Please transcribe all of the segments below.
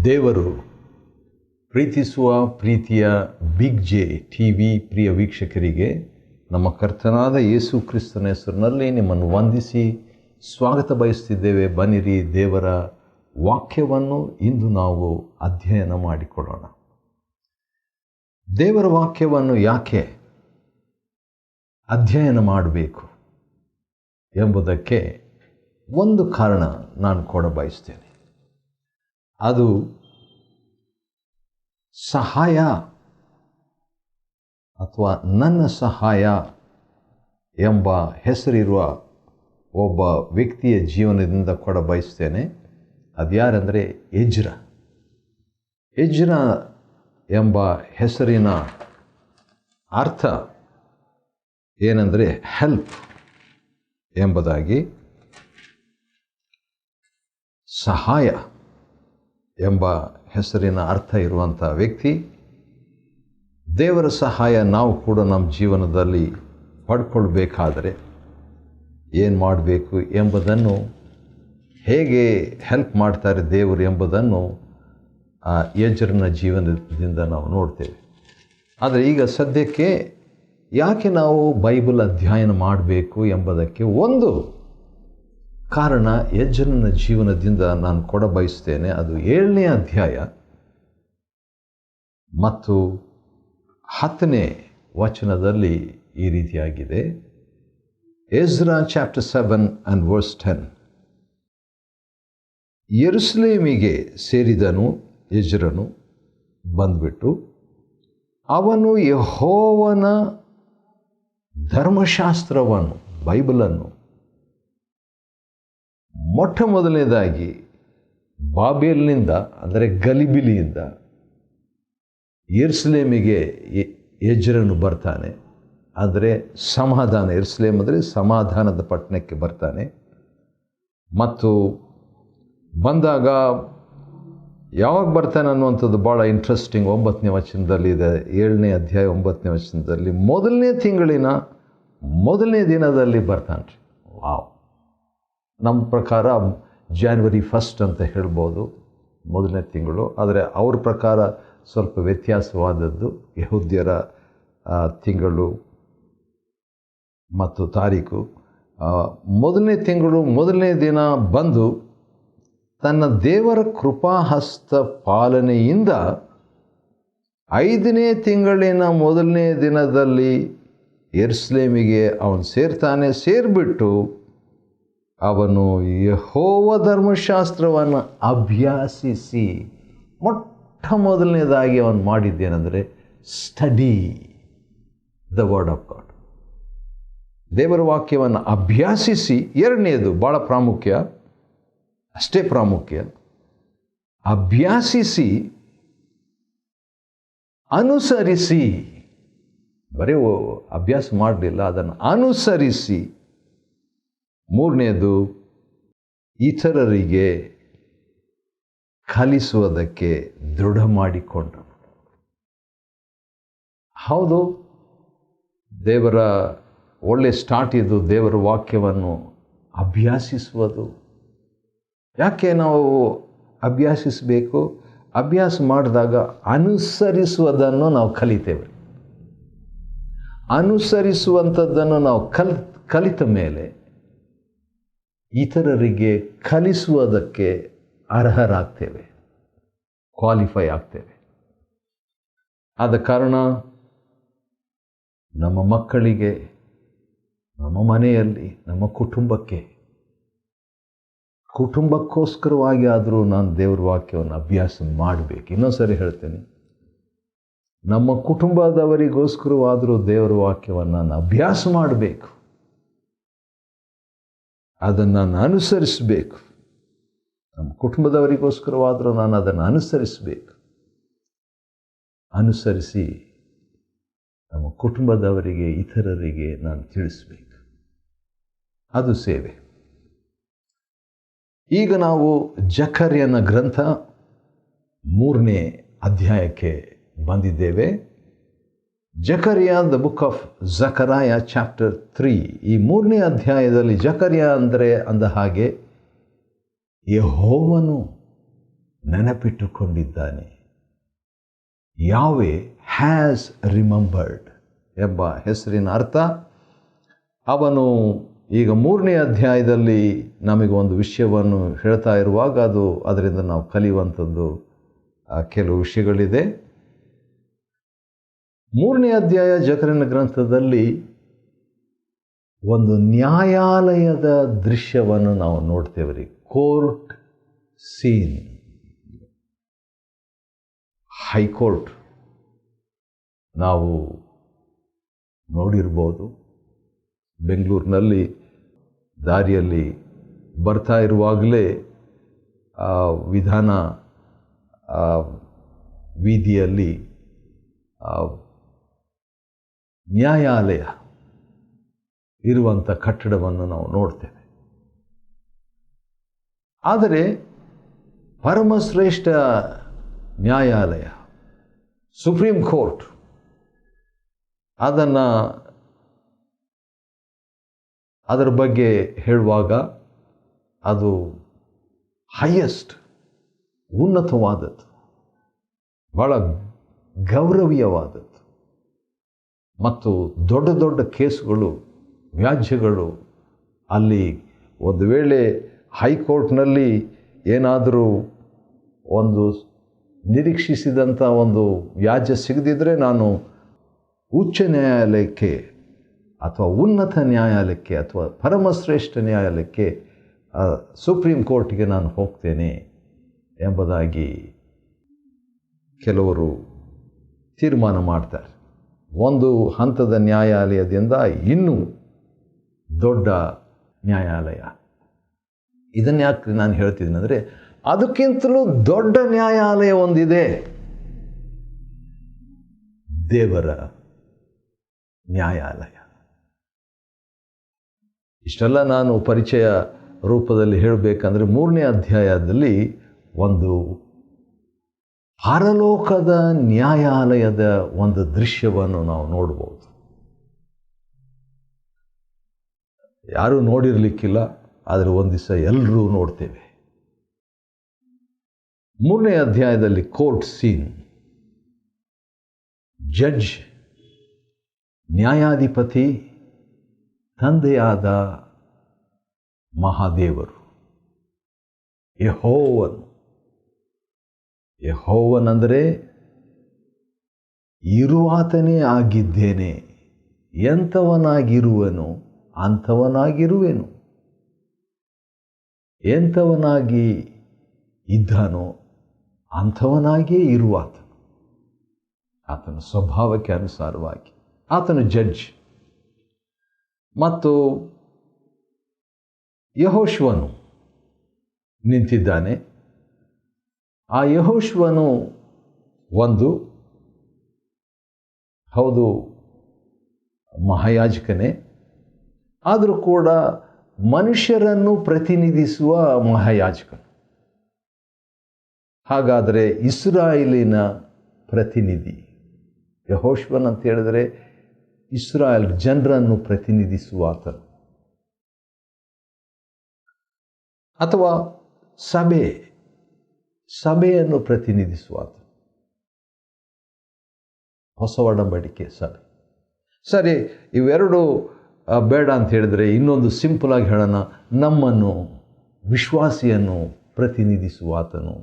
ದೇವರು ಪ್ರೀತಿಸುವ ಪ್ರೀತಿಯ ಬಿಗ್ ಜೆ ಟಿವಿ ಪ್ರಿಯ ವೀಕ್ಷಕರಿಗೆ ನಮ್ಮ ಕರ್ತನಾದ ಯೇಸು ಕ್ರಿಸ್ತನ ಹೆಸರಿನಲ್ಲಿ ನಿಮ್ಮನ್ನು ವಂದಿಸಿ ಸ್ವಾಗತ ಬಯಸ್ತಿದ್ದೇವೆ. ಬನ್ನಿರಿ, ದೇವರ ವಾಕ್ಯವನ್ನು ಇಂದು ನಾವು ಅಧ್ಯಯನ ಮಾಡಿಕೊಳ್ಳೋಣ. ದೇವರ ವಾಕ್ಯವನ್ನು ಯಾಕೆ ಅಧ್ಯಯನ ಮಾಡಬೇಕು ಎಂಬುದಕ್ಕೆ ಒಂದು ಕಾರಣ ನಾನು ಕೊಡಬಯಸ್ತೇನೆ. ಅದು ಸಹಾಯ ಅಥವಾ ನನ್ನ ಸಹಾಯ ಎಂಬ ಹೆಸರಿರುವ ಒಬ್ಬ ವ್ಯಕ್ತಿಯ ಜೀವನದಿಂದ ಕೊಡಬಯಸ್ತೇನೆ. ಅದು ಯಾರೆಂದರೆ ಎಜ್ರ ಎಂಬ ಹೆಸರಿನ ಅರ್ಥ ಏನೆಂದರೆ ಹೆಲ್ಪ್ ಎಂಬುದಾಗಿ, ಸಹಾಯ ಎಂಬ ಹೆಸರಿನ ಅರ್ಥ ಇರುವಂಥ ವ್ಯಕ್ತಿ. ದೇವರ ಸಹಾಯ ನಾವು ಕೂಡ ನಮ್ಮ ಜೀವನದಲ್ಲಿ ಪಡ್ಕೊಳ್ಬೇಕಾದರೆ ಏನು ಮಾಡಬೇಕು ಎಂಬುದನ್ನು, ಹೇಗೆ ಹೆಲ್ಪ್ ಮಾಡ್ತಾರೆ ದೇವರು ಎಂಬುದನ್ನು ಆ ಎಜ್ರನ ಜೀವನದಿಂದ ನಾವು ನೋಡ್ತೇವೆ. ಆದರೆ ಈಗ ಸದ್ಯಕ್ಕೆ ಯಾಕೆ ನಾವು ಬೈಬಲ್ ಅಧ್ಯಯನ ಮಾಡಬೇಕು ಎಂಬುದಕ್ಕೆ ಒಂದು ಕಾರಣ ಎಜ್ರನ ಜೀವನದಿಂದ ನಾನು ಕೊಡಬಯಸ್ತೇನೆ. ಅದು 7ನೇ ಅಧ್ಯಾಯ ಮತ್ತು 10ನೇ ವಚನದಲ್ಲಿ ಈ ರೀತಿಯಾಗಿದೆ. Ezra chapter 7 and verse 10. ಯೆರೂಸಲೇಮಿಗೆ ಸೇರಿದನು ಎಜ್ರನು ಬಂದ್ಬಿಟ್ಟು, ಅವನು ಯೆಹೋವನ ಧರ್ಮಶಾಸ್ತ್ರವನ್ನು, ಬೈಬಲನ್ನು ಮೊಟ್ಟ ಮೊದಲನೇದಾಗಿ ಬಾಬೆಲ್ನಿಂದ ಅಂದರೆ ಗಲಿಬಿಲಿಯಿಂದ ಯೆರೂಸಲೇಮಿಗೆ ಎಜ್ರನು ಬರ್ತಾನೆ. ಅಂದರೆ ಸಮಾಧಾನ, ಯೆರೂಸಲೇಮ್ ಅಂದರೆ ಸಮಾಧಾನದ ಪಟ್ಟಣಕ್ಕೆ ಬರ್ತಾನೆ. ಮತ್ತು ಬಂದಾಗ ಯಾವಾಗ ಬರ್ತಾನೆ ಅನ್ನುವಂಥದ್ದು ಭಾಳ ಇಂಟ್ರೆಸ್ಟಿಂಗ್. 9ನೇ ವಚನದಲ್ಲಿದೆ, 7ನೇ ಅಧ್ಯಾಯ 9ನೇ ವಚನದಲ್ಲಿ, ಮೊದಲನೇ ತಿಂಗಳಿನ ಮೊದಲನೇ ದಿನದಲ್ಲಿ ಬರ್ತಾನೆ ರೀ. ವಾವ್! ನಮ್ಮ ಪ್ರಕಾರ January 1st ಅಂತ ಹೇಳ್ಬೋದು, ಮೊದಲನೇ ತಿಂಗಳು. ಆದರೆ ಅವ್ರ ಪ್ರಕಾರ ಸ್ವಲ್ಪ ವ್ಯತ್ಯಾಸವಾದದ್ದು. ಯೆಹೂದ್ಯರ ತಿಂಗಳು ಮತ್ತು ತಾರೀಕು. ಮೊದಲನೇ ತಿಂಗಳು ಮೊದಲನೇ ದಿನ ಬಂದು ತನ್ನ ದೇವರ ಕೃಪಾಹಸ್ತ ಪಾಲನೆಯಿಂದ 5ನೇ ತಿಂಗಳಿನ ಮೊದಲನೇ ದಿನದಲ್ಲಿ ಯೆರೂಸಲೇಮಿಗೆ ಅವನು ಸೇರ್ತಾನೆ. ಸೇರಿಬಿಟ್ಟು ಅವನು ಯೆಹೋವ ಧರ್ಮಶಾಸ್ತ್ರವನ್ನು ಅಭ್ಯಾಸಿಸಿ, ಮೊಟ್ಟ ಮೊದಲನೇದಾಗಿ ಅವನು ಮಾಡಿದ್ದೇನೆಂದರೆ study the word of God, ದೇವರ ವಾಕ್ಯವನ್ನು ಅಭ್ಯಾಸಿಸಿ. ಎರಡನೇದು ಭಾಳ ಪ್ರಾಮುಖ್ಯ, ಅಷ್ಟೇ ಪ್ರಾಮುಖ್ಯ, ಅಭ್ಯಾಸಿಸಿ ಅನುಸರಿಸಿ. ಬರೀ ಅಭ್ಯಾಸ ಮಾಡಲಿಲ್ಲ, ಅದನ್ನು ಅನುಸರಿಸಿ. ಮೂರನೇದು, ಇತರರಿಗೆ ಕಲಿಸುವುದಕ್ಕೆ ದೃಢ ಮಾಡಿಕೊಂಡನು. ಹೌದು, ದೇವರ ಒಳ್ಳೆ ಸ್ಟಾರ್ಟ್ ಇದು, ದೇವರ ವಾಕ್ಯವನ್ನು ಅಭ್ಯಾಸಿಸುವುದು. ಯಾಕೆ ನಾವು ಅಭ್ಯಾಸಿಸಬೇಕು? ಅಭ್ಯಾಸ ಮಾಡಿದಾಗ ಅನುಸರಿಸುವುದನ್ನು ನಾವು ಕಲಿತೇವೆ. ಅನುಸರಿಸುವಂಥದ್ದನ್ನು ನಾವು ಕಲಿತ ಮೇಲೆ ಇತರರಿಗೆ ಕಲಿಸುವುದಕ್ಕೆ ಅರ್ಹರಾಗ್ತೇವೆ, ಕ್ವಾಲಿಫೈ ಆಗ್ತೇವೆ. ಆದ ಕಾರಣ ನಮ್ಮ ಮಕ್ಕಳಿಗೆ, ನಮ್ಮ ಮನೆಯಲ್ಲಿ, ನಮ್ಮ ಕುಟುಂಬಕ್ಕೋಸ್ಕರವಾಗಿ ಆದರೂ ನಾನು ದೇವರ ವಾಕ್ಯವನ್ನು ಅಭ್ಯಾಸ ಮಾಡಬೇಕು. ಇನ್ನೊಂದು ಸರಿ ಹೇಳ್ತೇನೆ, ನಮ್ಮ ಕುಟುಂಬದವರಿಗೋಸ್ಕರವಾದರೂ ದೇವರ ವಾಕ್ಯವನ್ನು ನಾನು ಅಭ್ಯಾಸ ಮಾಡಬೇಕು, ಅದನ್ನು ನಾನು ಅನುಸರಿಸಬೇಕು. ನಮ್ಮ ಕುಟುಂಬದವರಿಗೋಸ್ಕರವಾದರೂ ನಾನು ಅದನ್ನು ಅನುಸರಿಸಬೇಕು. ಅನುಸರಿಸಿ ನಮ್ಮ ಕುಟುಂಬದವರಿಗೆ, ಇತರರಿಗೆ ನಾನು ತಿಳಿಸಬೇಕು. ಅದು ಸೇವೆ. ಈಗ ನಾವು ಜಕರ್ಯನ ಗ್ರಂಥ 3ನೇ ಅಧ್ಯಾಯಕ್ಕೆ ಬಂದಿದ್ದೇವೆ. ಜಕರ್ಯ, ದ ಬುಕ್ ಆಫ್ ಜಕರಾಯ ಚಾಪ್ಟರ್ 3. ಈ 3ನೇ ಅಧ್ಯಾಯದಲ್ಲಿ ಜಕರ್ಯ ಅಂದರೆ ಅಂದ ಹಾಗೆ ಯೆಹೋವನು ನೆನಪಿಟ್ಟುಕೊಂಡಿದ್ದಾನೆ. ಯಾವೆ ಹ್ಯಾಸ್ ರಿಮೆಂಬರ್ಡ್ ಎಂಬ ಹೆಸರಿನ ಅರ್ಥ, ಅವನು ಈಗ 3ನೇ ಅಧ್ಯಾಯದಲ್ಲಿ ನಮಗೆ ಒಂದು ವಿಷಯವನ್ನು ಹೇಳ್ತಾ ಇರುವಾಗ ಅದರಿಂದ ನಾವು ಕಲಿಯುವಂಥದ್ದು ಕೆಲವು ವಿಷಯಗಳಿದೆ. 3ನೇ ಅಧ್ಯಾಯ ಜಕರ್ಯನ ಗ್ರಂಥದಲ್ಲಿ ಒಂದು ನ್ಯಾಯಾಲಯದ ದೃಶ್ಯವನ್ನು ನಾವು ನೋಡ್ತೇವೆ ರೀ. ಕೋರ್ಟ್ ಸೀನ್, ಹೈಕೋರ್ಟ್ ನಾವು ನೋಡಿರ್ಬೋದು. ಬೆಂಗಳೂರಿನಲ್ಲಿ ದಾರಿಯಲ್ಲಿ ಬರ್ತಾ ಇರುವಾಗಲೇ ವಿಧಾನ ವೀದಿಯಲ್ಲಿ ನ್ಯಾಯಾಲಯ ಇರುವಂಥ ಕಟ್ಟಡವನ್ನು ನಾವು ನೋಡ್ತೇವೆ. ಆದರೆ ಪರಮಶ್ರೇಷ್ಠ ನ್ಯಾಯಾಲಯ, ಸುಪ್ರೀಂ ಕೋರ್ಟ್, ಅದರ ಬಗ್ಗೆ ಹೇಳುವಾಗ ಅದು ಹೈಯೆಸ್ಟ್, ಉನ್ನತವಾದದ್ದು, ಬಹಳ ಗೌರವೀಯವಾದದ್ದು. ಮತ್ತು ದೊಡ್ಡ ದೊಡ್ಡ ಕೇಸುಗಳು, ವ್ಯಾಜ್ಯಗಳು ಅಲ್ಲಿ ಒಂದು ವೇಳೆ ಹೈಕೋರ್ಟ್ನಲ್ಲಿ ಏನಾದರೂ ಒಂದು ನಿರೀಕ್ಷಿಸಿದಂಥ ಒಂದು ವ್ಯಾಜ್ಯ ಸಿಗದಿದ್ದರೆ ನಾನು ಉಚ್ಚ ನ್ಯಾಯಾಲಯಕ್ಕೆ ಅಥವಾ ಉನ್ನತ ನ್ಯಾಯಾಲಯಕ್ಕೆ ಅಥವಾ ಪರಮಶ್ರೇಷ್ಠ ನ್ಯಾಯಾಲಯಕ್ಕೆ, ಸುಪ್ರೀಂ ಕೋರ್ಟ್ಗೆ ನಾನು ಹೋಗ್ತೇನೆ ಎಂಬುದಾಗಿ ಕೆಲವರು ತೀರ್ಮಾನ ಮಾಡ್ತಾರೆ. ಒಂದು ಹಂತದ ನ್ಯಾಯಾಲಯದಿಂದ ಇನ್ನೂ ದೊಡ್ಡ ನ್ಯಾಯಾಲಯ. ಇದನ್ನು ಯಾಕೆ ನಾನು ಹೇಳ್ತಿದ್ದೀನಿ ಅಂದರೆ, ಅದಕ್ಕಿಂತಲೂ ದೊಡ್ಡ ನ್ಯಾಯಾಲಯ ಒಂದಿದೆ, ದೇವರ ನ್ಯಾಯಾಲಯ. ಇಷ್ಟೆಲ್ಲ ನಾನು ಪರಿಚಯ ರೂಪದಲ್ಲಿ ಹೇಳಬೇಕಂದ್ರೆ 3ನೇ ಅಧ್ಯಾಯದಲ್ಲಿ ಒಂದು ಪರಲೋಕದ ನ್ಯಾಯಾಲಯದ ಒಂದು ದೃಶ್ಯವನ್ನು ನಾವು ನೋಡ್ಬೋದು. ಯಾರೂ ನೋಡಿರಲಿಕ್ಕಿಲ್ಲ, ಆದರೆ ಒಂದು ದಿವಸ ಎಲ್ಲರೂ ನೋಡ್ತೇವೆ. 3ನೇ ಅಧ್ಯಾಯದಲ್ಲಿ ಕೋರ್ಟ್ ಸೀನ್, ಜಡ್ಜ್, ನ್ಯಾಯಾಧಿಪತಿ, ತಂದೆಯಾದ ಮಹಾದೇವರು, ಯೆಹೋವನೆಂದರೆ ಇರುವಾತನೇ ಆಗಿದ್ದೇನೆ, ಎಂಥವನಾಗಿರುವನು ಅಂಥವನಾಗಿರುವೆನು, ಎಂಥವನಾಗಿ ಇದ್ದಾನೋ ಅಂಥವನಾಗಿಯೇ ಇರುವಾತನು, ಆತನ ಸ್ವಭಾವಕ್ಕೆ ಅನುಸಾರವಾಗಿ ಆತನು ಜಡ್ಜ್. ಮತ್ತು ಯೆಹೋಶುವನು ನಿಂತಿದ್ದಾನೆ. ಆ ಯೆಹೋಶುವನು ಹೌದು ಮಹಾಯಾಜಕನೇ, ಆದರೂ ಕೂಡ ಮನುಷ್ಯರನ್ನು ಪ್ರತಿನಿಧಿಸುವ ಮಹಾಯಾಜಕನು. ಹಾಗಾದರೆ ಇಸ್ರಾಯೇಲಿನ ಪ್ರತಿನಿಧಿ ಯೆಹೋಶುವನು ಅಂತ ಹೇಳಿದರೆ ಇಸ್ರಾಯೇಲ್ ಜನರನ್ನು ಪ್ರತಿನಿಧಿಸುವ ಆತನು, ಅಥವಾ ಸಭೆಯನ್ನು ಪ್ರತಿನಿಧಿಸುವ ಆತನು, ಹೊಸ ಒಡಂಬಡಿಕೆ ಸಭೆ. ಸರಿ, ಇವೆರಡು ಬೇಡ ಅಂತ ಹೇಳಿದರೆ ಇನ್ನೊಂದು ಸಿಂಪಲ್ ಆಗಿ ಹೇಳೋಣ, ನಮ್ಮನ್ನು ವಿಶ್ವಾಸಿಯನ್ನು ಪ್ರತಿನಿಧಿಸುವ ಆತನು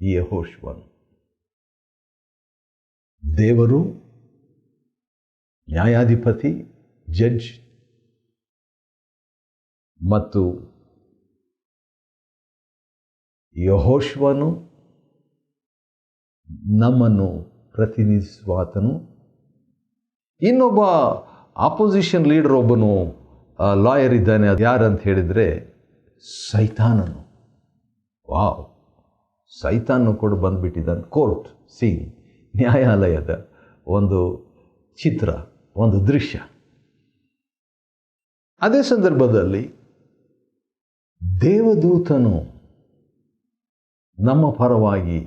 ಈ ಯೆಹೋಶುವನು. ದೇವರು ನ್ಯಾಯಾಧಿಪತಿ, ಜಡ್ಜ್, ಮತ್ತು ಯೆಹೋಶುವನು ನಮ್ಮನ್ನು ಪ್ರತಿನಿಧಿಸುವ ಆತನು. ಇನ್ನೊಬ್ಬ ಆಪೋಸಿಷನ್ ಲೀಡರ್, ಒಬ್ಬನು ಲಾಯರ್ ಇದ್ದಾನೆ. ಅದು ಯಾರಂತ ಹೇಳಿದರೆ ಸೈತಾನನು. ವಾವ್, ಸೈತಾನನು ಕೂಡ ಬಂದುಬಿಟ್ಟಿದ್ದಾನೆ. ಕೋರ್ಟ್ ಸೀನ್, ನ್ಯಾಯಾಲಯದ ಒಂದು ಚಿತ್ರ, ಒಂದು ದೃಶ್ಯ. ಅದೇ ಸಂದರ್ಭದಲ್ಲಿ ದೇವದೂತನು ನಮ್ಮ ಪರವಾಗಿ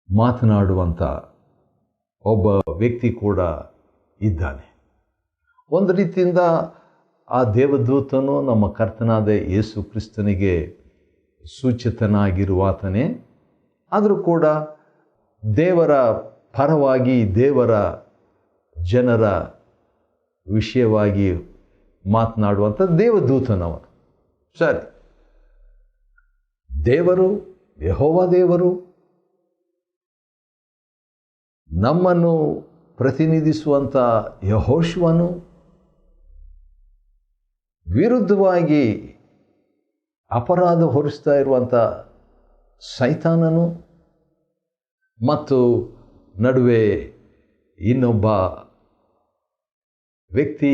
ಮಾತನಾಡುವಂಥ ಒಬ್ಬ ವ್ಯಕ್ತಿ ಕೂಡ ಇದ್ದಾನೆ. ಒಂದು ರೀತಿಯಿಂದ ಆ ದೇವದೂತನು ನಮ್ಮ ಕರ್ತನಾದ ಯೇಸು ಕ್ರಿಸ್ತನಿಗೆ ಸೂಚಿತನಾಗಿರುವಾತನೇ. ಆದರೂ ಕೂಡ ದೇವರ ಪರವಾಗಿ ದೇವರ ಜನರ ವಿಷಯವಾಗಿ ಮಾತನಾಡುವಂಥ ದೇವದೂತನವನು. ಸರಿ, ದೇವರು, ಯೆಹೋವ ದೇವರು ನಮ್ಮನ್ನು ಪ್ರತಿನಿಧಿಸುವಂಥ ಯೆಹೋಶುವನು ವಿರುದ್ಧವಾಗಿ ಅಪರಾಧ ಹೊರಿಸ್ತಾ ಇರುವಂಥ ಸೈತಾನನು ಮತ್ತು ನಡುವೆ ಇನ್ನೊಬ್ಬ ವ್ಯಕ್ತಿ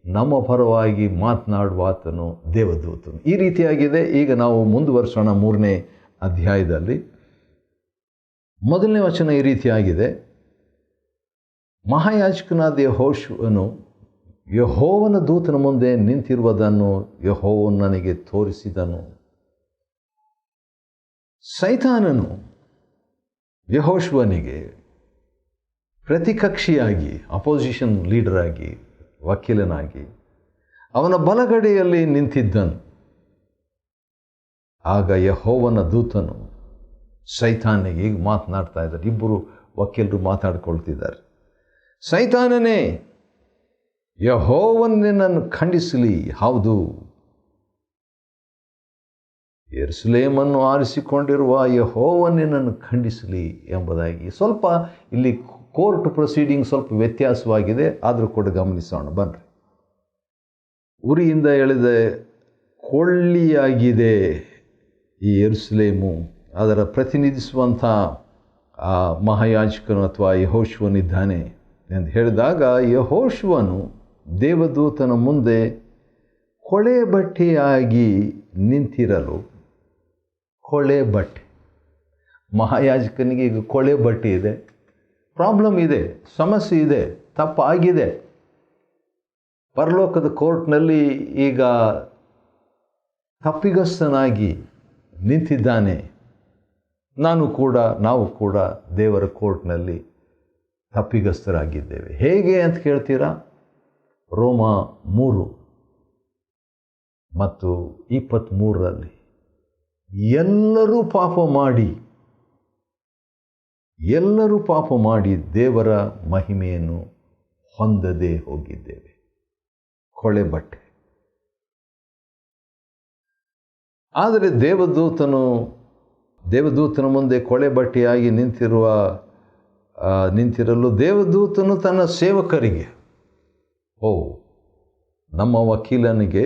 ನಮ್ಮ ಪರವಾಗಿ ಮಾತನಾಡುವಾತನು ದೇವದೂತನು. ಈ ರೀತಿಯಾಗಿದೆ. ಈಗ ನಾವು ಮುಂದುವರಿಸೋಣ 3ನೇ ಅಧ್ಯಾಯದಲ್ಲಿ. 1ನೇ ವಚನ ಈ ರೀತಿಯಾಗಿದೆ: ಮಹಾಯಾಜಕನಾದ ಯೆಹೋಶುವನು ಯೆಹೋವನ ದೂತನ ಮುಂದೆ ನಿಂತಿರುವುದನ್ನು ಯೆಹೋವನು ನನಗೆ ತೋರಿಸಿದನು. ಸೈತಾನನು ಯೆಹೋಶುವನಿಗೆ ಪ್ರತಿಕಕ್ಷಿಯಾಗಿ, ಅಪೋಸಿಷನ್ ಲೀಡರ್ ಆಗಿ, ವಕೀಲನಾಗಿ ಅವನ ಬಲಗಡೆಯಲ್ಲಿ ನಿಂತಿದ್ದನು. ಆಗ ಯೆಹೋವನ ದೂತನು ಸೈತಾನಿಗೆ ಈಗ ಮಾತನಾಡ್ತಾ ಇದ್ದಾರೆ. ಇಬ್ಬರು ವಕೀಲರು ಮಾತಾಡ್ಕೊಳ್ತಿದ್ದಾರೆ. ಸೈತಾನನೇ, ಯೆಹೋವನು ನಿನ್ನನ್ನು ಖಂಡಿಸಲಿ. ಹೌದು, ಯೆರೂಸಲೇಮನ್ನು ಆರಿಸಿಕೊಂಡಿರುವ ಯೆಹೋವನು ನಿನ್ನನ್ನು ಖಂಡಿಸಲಿ ಎಂಬುದಾಗಿ. ಸ್ವಲ್ಪ ಇಲ್ಲಿ ಕೋರ್ಟ್ ಪ್ರೊಸೀಡಿಂಗ್ ಸ್ವಲ್ಪ ವ್ಯತ್ಯಾಸವಾಗಿದೆ, ಆದರೂ ಕೂಡ ಗಮನಿಸೋಣ ಬನ್ರಿ. ಉರಿಯಿಂದ ಎಳೆದ ಕೊಳ್ಳಿಯಾಗಿದೆ ಈ ಯೆರೂಸಲೇಮು. ಅದರ ಪ್ರತಿನಿಧಿಸುವಂಥ ಆ ಮಹಾಯಾಜಕನು ಅಥವಾ ಯೆಹೋಶುವನಿದ್ದಾನೆ ಎಂದು ಹೇಳಿದಾಗ, ಯೆಹೋಶುವನು ದೇವದೂತನ ಮುಂದೆ ಕೊಳೆ ಬಟ್ಟೆಯಾಗಿ ನಿಂತಿರಲು. ಕೊಳೆ ಬಟ್ಟೆ, ಮಹಾಯಾಜಕನಿಗೆ ಈಗ ಕೊಳೆ ಬಟ್ಟೆ ಇದೆ, ಪ್ರಾಬ್ಲಮ್ ಇದೆ, ಸಮಸ್ಯೆ ಇದೆ, ತಪ್ಪಾಗಿದೆ. ಪರಲೋಕದ ಕೋರ್ಟ್ನಲ್ಲಿ ಈಗ ತಪ್ಪಿಗಸ್ತನಾಗಿ ನಿಂತಿದ್ದಾನೆ. ನಾವು ಕೂಡ ದೇವರ ಕೋರ್ಟ್ನಲ್ಲಿ ತಪ್ಪಿಗಸ್ತರಾಗಿದ್ದೇವೆ. ಹೇಗೆ ಅಂತ ಕೇಳ್ತೀರಾ? ರೋಮ 3 ಮತ್ತು 23ರಲ್ಲಿ ಎಲ್ಲರೂ ಪಾಪ ಮಾಡಿ ದೇವರ ಮಹಿಮೆಯನ್ನು ಹೊಂದದೇ ಹೋಗಿದ್ದೇವೆ. ಕೊಳೆ ಬಟ್ಟೆ. ಆದರೆ ದೇವದೂತನ ಮುಂದೆ ಕೊಳೆ ಬಟ್ಟೆಯಾಗಿ ನಿಂತಿರಲು ದೇವದೂತನು ತನ್ನ ಸೇವಕರಿಗೆ, ನಮ್ಮ ವಕೀಲನಿಗೆ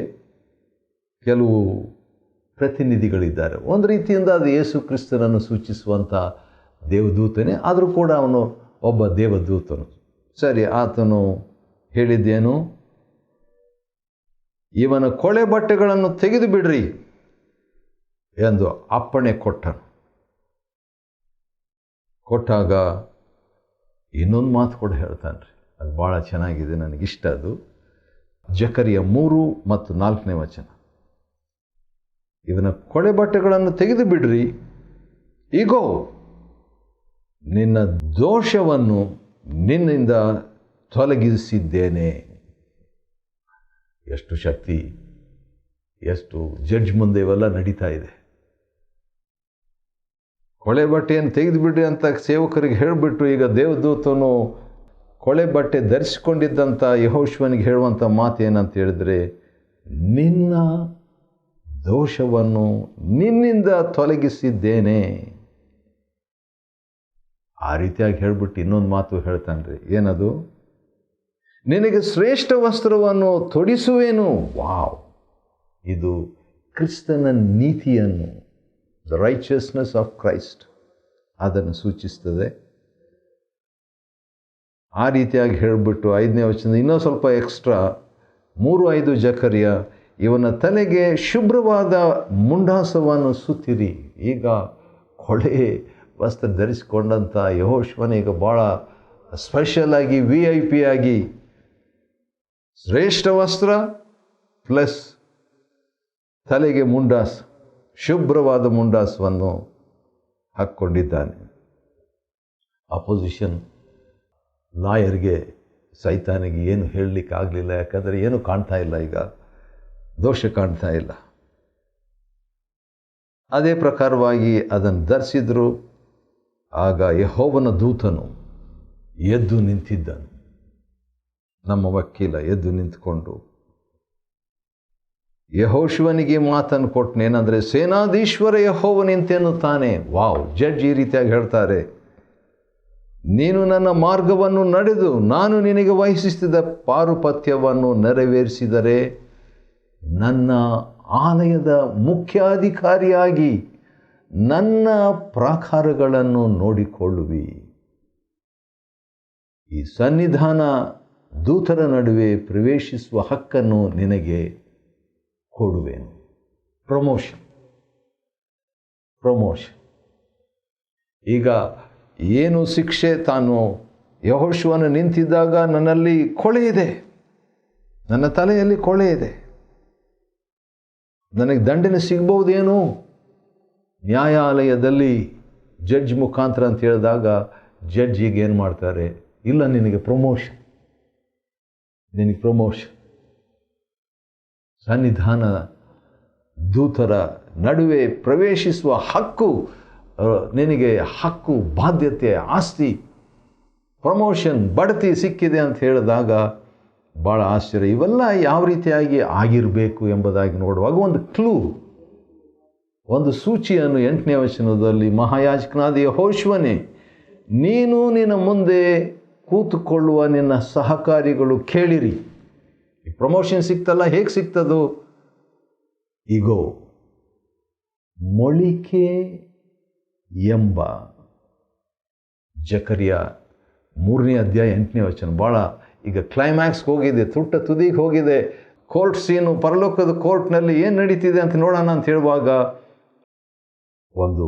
ಕೆಲವು ಪ್ರತಿನಿಧಿಗಳಿದ್ದಾರೆ. ಒಂದು ರೀತಿಯಿಂದ ಅದು ಯೇಸು ಕ್ರಿಸ್ತನನ್ನು ಸೂಚಿಸುವಂಥ ದೇವದೂತನೇ, ಆದರೂ ಕೂಡ ಅವನು ಒಬ್ಬ ದೇವದೂತನು. ಸರಿ, ಆತನು ಹೇಳಿದ್ದೇನು? ಇವನ ಕೊಳೆ ಬಟ್ಟೆಗಳನ್ನು ತೆಗೆದು ಬಿಡ್ರಿ ಎಂದು ಅಪ್ಪಣೆ ಕೊಟ್ಟಾಗ ಇನ್ನೊಂದು ಮಾತು ಕೂಡ ಹೇಳ್ತಾನೆ ರೀ. ಅದು ಭಾಳ ಚೆನ್ನಾಗಿದೆ, ನನಗಿಷ್ಟ ಅದು. ಜಕರಿಯ 3 ಮತ್ತು 4ನೇ ವಚನ. ಇವನ ಕೊಳೆ ಬಟ್ಟೆಗಳನ್ನು ತೆಗೆದು ಬಿಡ್ರಿ, ಈಗೋ ನಿನ್ನ ದೋಷವನ್ನು ನಿನ್ನಿಂದ ತೊಲಗಿಸಿದ್ದೇನೆ. ಎಷ್ಟು ಶಕ್ತಿ, ಎಷ್ಟು ಜಡ್ಜ್ ಮುಂದೆ ಇವೆಲ್ಲ ನಡೀತಾ ಇದೆ. ಕೊಳೆ ಬಟ್ಟೆಯನ್ನು ತೆಗೆದು ಬಿಡ್ರಿ ಅಂತ ಸೇವಕರಿಗೆ ಹೇಳಿಬಿಟ್ಟು, ಈಗ ದೇವದೂತನು ಕೊಳೆ ಬಟ್ಟೆ ಧರಿಸಿಕೊಂಡಿದ್ದಂಥ ಯೆಹೋಶುವನಿಗೆ ಹೇಳುವಂಥ ಮಾತು ಏನಂತ ಹೇಳಿದ್ರೆ, ನಿನ್ನ ದೋಷವನ್ನು ನಿನ್ನಿಂದ ತೊಲಗಿಸಿದ್ದೇನೆ. ಆ ರೀತಿಯಾಗಿ ಹೇಳಿಬಿಟ್ಟು ಇನ್ನೊಂದು ಮಾತು ಹೇಳ್ತಾನೆ ರೀ. ಏನದು? ನಿನಗೆ ಶ್ರೇಷ್ಠ ವಸ್ತ್ರವನ್ನು ತೊಡಿಸುವೇನು. ವಾವ್! ಇದು ಕ್ರಿಸ್ತನ ನೀತಿಯನ್ನು, ದ ರೈಚಸ್ನೆಸ್ ಆಫ್ ಕ್ರೈಸ್ಟ್, ಅದನ್ನು ಸೂಚಿಸ್ತದೆ. ಆ ರೀತಿಯಾಗಿ ಹೇಳಿಬಿಟ್ಟು 5ನೇ ವಚನ ಇನ್ನೂ ಸ್ವಲ್ಪ ಎಕ್ಸ್ಟ್ರಾ 3:5 ಜಕರಿಯ, ಇವನ ತಲೆಗೆ ಶುಭ್ರವಾದ ಮುಂಡಾಸವನ್ನು ಸುತ್ತಿರಿ. ಈಗ ಕೊಳೆ ವಸ್ತ್ರ ಧರಿಸಿಕೊಂಡಂಥ ಯೆಹೋಶುವನಿಗೆ ಭಾಳ ಸ್ಪೆಷಲ್ ಆಗಿ VIP ಆಗಿ ಶ್ರೇಷ್ಠ ವಸ್ತ್ರ ಪ್ಲಸ್ ತಲೆಗೆ ಮುಂಡಾಸ, ಶುಭ್ರವಾದ ಮುಂಡಾಸವನ್ನು ಹಾಕ್ಕೊಂಡಿದ್ದಾನೆ. ಅಪೋಸಿಷನ್ ಲಾಯರ್ಗೆ, ಸೈತಾನಿಗೆ ಏನು ಹೇಳಲಿಕ್ಕೆ ಆಗಲಿಲ್ಲ. ಯಾಕಂದರೆ ಏನು ಕಾಣ್ತಾ ಇಲ್ಲ, ಈಗ ದೋಷ ಕಾಣ್ತಾ ಇಲ್ಲ. ಅದೇ ಪ್ರಕಾರವಾಗಿ ಅದನ್ನು ಧರಿಸಿದ್ರು. ಆಗ ಯೆಹೋವನ ದೂತನು ಎದ್ದು ನಿಂತಿದ್ದನು. ನಮ್ಮ ವಕೀಲ ಎದ್ದು ನಿಂತುಕೊಂಡು ಯೆಹೋಶುವನಿಗೆ ಮಾತನ್ನು ಕೊಟ್ಟನೇನೆಂದರೆ, ಸೇನಾಧೀಶ್ವರ ಯೆಹೋವನಿಂತೆನ್ನುತ್ತಾನೆ. ವಾವ್! ಜಡ್ಜ್ ಈ ರೀತಿಯಾಗಿ ಹೇಳ್ತಾರೆ, ನೀನು ನನ್ನ ಮಾರ್ಗವನ್ನು ನಡೆದು ನಾನು ನಿನಗೆ ವಹಿಸಿದ ಪಾರುಪತ್ಯವನ್ನು ನೆರವೇರಿಸಿದರೆ ನನ್ನ ಆಲಯದ ಮುಖ್ಯಾಧಿಕಾರಿಯಾಗಿ ನನ್ನ ಪ್ರಾಕಾರಗಳನ್ನು ನೋಡಿಕೊಳ್ಳುವಿ. ಈ ಸನ್ನಿಧಾನ ದೂತರ ನಡುವೆ ಪ್ರವೇಶಿಸುವ ಹಕ್ಕನ್ನು ನಿನಗೆ ಕೊಡುವೆನು. ಪ್ರಮೋಷನ್. ಈಗ ಏನು ಶಿಕ್ಷೆ? ತಾನು ಯೆಹೋಶುವನು ನಿಂತಿದ್ದಾಗ ನನ್ನಲ್ಲಿ ಕೊಳೆ ಇದೆ, ನನ್ನ ತಲೆಯಲ್ಲಿ ಕೊಳೆ ಇದೆ, ನನಗೆ ದಂಡನೆ ಸಿಗ್ಬಹುದೇನು? ನ್ಯಾಯಾಲಯದಲ್ಲಿ ಜಡ್ಜ್ ಮುಖಾಂತರ ಅಂತ ಹೇಳಿದಾಗ ಜಡ್ಜ್ ಈಗ ಏನು ಮಾಡ್ತಾರೆ? ಇಲ್ಲ, ನಿನಗೆ ಪ್ರಮೋಷನ್. ಸನ್ನಿಧಾನ ದೂತರ ನಡುವೆ ಪ್ರವೇಶಿಸುವ ಹಕ್ಕು, ನಿನಗೆ ಹಕ್ಕು, ಬಾಧ್ಯತೆ, ಆಸ್ತಿ, ಪ್ರಮೋಷನ್, ಬಡ್ತಿ ಸಿಕ್ಕಿದೆ ಅಂತ ಹೇಳಿದಾಗ ಭಾಳ ಆಶ್ಚರ್ಯ. ಇವೆಲ್ಲ ಯಾವ ರೀತಿಯಾಗಿ ಆಗಿರಬೇಕು ಎಂಬುದಾಗಿ ನೋಡುವಾಗ ಒಂದು ಕ್ಲೂ, ಒಂದು ಸೂಚಿಯನ್ನು 8ನೇ ವಚನದಲ್ಲಿ, ಮಹಾಯಾಜಕನಾದ ಯೆಹೋಶುವನೇ, ನೀನು ನಿನ್ನ ಮುಂದೆ ಕೂತುಕೊಳ್ಳುವ ನಿನ್ನ ಸಹಕಾರಿಗಳು ಕೇಳಿರಿ. ಈ ಪ್ರಮೋಷನ್ ಸಿಕ್ತಲ್ಲ, ಹೇಗೆ ಸಿಗ್ತದೋ? ಈಗೋ ಮೊಳಿಕೆ ಎಂಬ, ಜಕರ್ಯ 3ನೇ ಅಧ್ಯಾಯ 8ನೇ ವಚನ. ಭಾಳ ಈಗ ಕ್ಲೈಮ್ಯಾಕ್ಸ್ಗೆ ಹೋಗಿದೆ, ತುದಿಗೆ ಹೋಗಿದೆ. ಕೋರ್ಟ್ ಸೀನು, ಪರಲೋಕದ ಕೋರ್ಟ್ನಲ್ಲಿ ಏನು ನಡೀತಿದೆ ಅಂತ ನೋಡೋಣ ಅಂತ ಹೇಳುವಾಗ ಒಂದು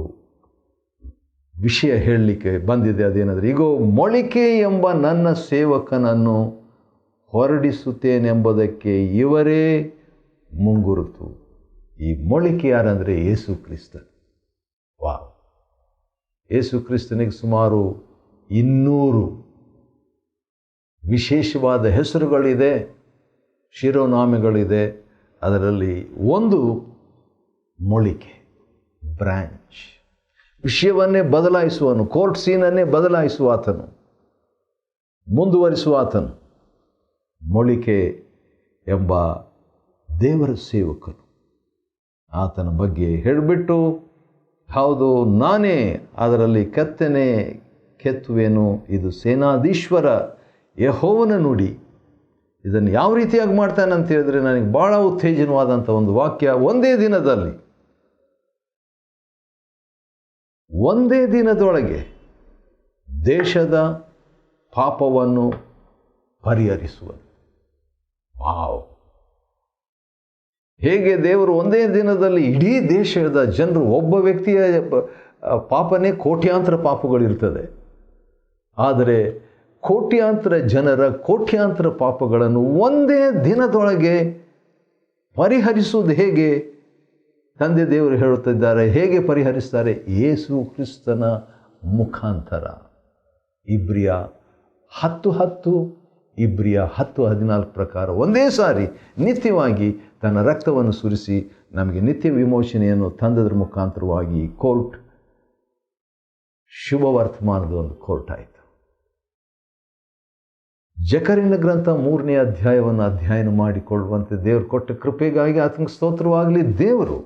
ವಿಷಯ ಹೇಳಲಿಕ್ಕೆ ಬಂದಿದೆ. ಅದೇನಾದರೆ, ಈಗೋ ಮೊಳಿಕೆ ಎಂಬ ನನ್ನ ಸೇವಕನನ್ನು ಹೊರಡಿಸುತ್ತೇನೆಂಬುದಕ್ಕೆ ಇವರೇ ಮುಂಗುರುತು. ಈ ಮೊಳಿಕೆ ಯಾರಂದರೆ ಯೇಸು ಕ್ರಿಸ್ತ. ವಾವ್! ಯೇಸು ಕ್ರಿಸ್ತನಿಗೆ ಸುಮಾರು 200 ವಿಶೇಷವಾದ ಹೆಸರುಗಳಿದೆ, ಶಿರೋನಾಮೆಗಳಿದೆ. ಅದರಲ್ಲಿ ಒಂದು ಮೊಳಿಕೆ, ಬ್ರ್ಯಾಂಚ್. ವಿಷಯವನ್ನೇ ಬದಲಾಯಿಸುವನು, ಕೋರ್ಟ್ ಸೀನನ್ನೇ ಬದಲಾಯಿಸುವ ಆತನು, ಮುಂದುವರಿಸುವ ಆತನು. ಮೊಳಿಕೆ ಎಂಬ ದೇವರ ಸೇವಕನು. ಆತನ ಬಗ್ಗೆ ಹೇಳಿಬಿಟ್ಟು, ಹೌದು ನಾನೇ ಅದರಲ್ಲಿ ಕೆತ್ತುವೆನು, ಇದು ಸೇನಾಧೀಶ್ವರ ಯೆಹೋವನ ನುಡಿ. ಇದನ್ನು ಯಾವ ರೀತಿಯಾಗಿ ಮಾಡ್ತಾನೆ ಅಂತ ಹೇಳಿದ್ರೆ, ನನಗೆ ಭಾಳ ಉತ್ತೇಜನವಾದಂಥ ಒಂದು ವಾಕ್ಯ. ಒಂದೇ ದಿನದೊಳಗೆ ದೇಶದ ಪಾಪವನ್ನು ಪರಿಹರಿಸುವನು. ವಾವ್! ಹೇಗೆ ದೇವರು ಒಂದೇ ದಿನದಲ್ಲಿ ಇಡೀ ದೇಶದ ಜನರು, ಒಬ್ಬ ವ್ಯಕ್ತಿಯ ಪಾಪನೇ ಕೋಟ್ಯಾಂತರ ಪಾಪಗಳಿರ್ತದೆ, ಆದರೆ ಕೋಟ್ಯಾಂತರ ಜನರ ಕೋಟ್ಯಾಂತರ ಪಾಪಗಳನ್ನು ಒಂದೇ ದಿನದೊಳಗೆ ಪರಿಹರಿಸುವುದು ಹೇಗೆ? ತಂದೆ ದೇವರು ಹೇಳುತ್ತಿದ್ದಾರೆ. ಹೇಗೆ ಪರಿಹರಿಸ್ತಾರೆ? ಯೇಸು ಕ್ರಿಸ್ತನ ಮುಖಾಂತರ. ಇಬ್ರಿಯ 10:14 ಪ್ರಕಾರ ಒಂದೇ ಸಾರಿ ನಿತ್ಯವಾಗಿ ತನ್ನ ರಕ್ತವನ್ನು ಸುರಿಸಿ ನಮಗೆ ನಿತ್ಯ ವಿಮೋಚನೆಯನ್ನು ತಂದದ್ರ ಮುಖಾಂತರವಾಗಿ ಕೋರ್ಟ್, ಶುಭ ವರ್ತಮಾನದ ಒಂದು ಕೋರ್ಟ್ ಆಯಿತು. ಜಕರ್ಯನ ಗ್ರಂಥ 3ನೇ ಅಧ್ಯಾಯವನ್ನು ಅಧ್ಯಯನ ಮಾಡಿಕೊಳ್ಳುವಂತೆ ದೇವರು ಕೊಟ್ಟ ಕೃಪೆಗಾಗಿ ಆತನಿಗೆ ಸ್ತೋತ್ರವಾಗಲಿ. ದೇವರು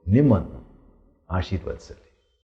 ನಿಮ್ಮನ್ನು ಆಶೀರ್ವದಿಸಲಿ.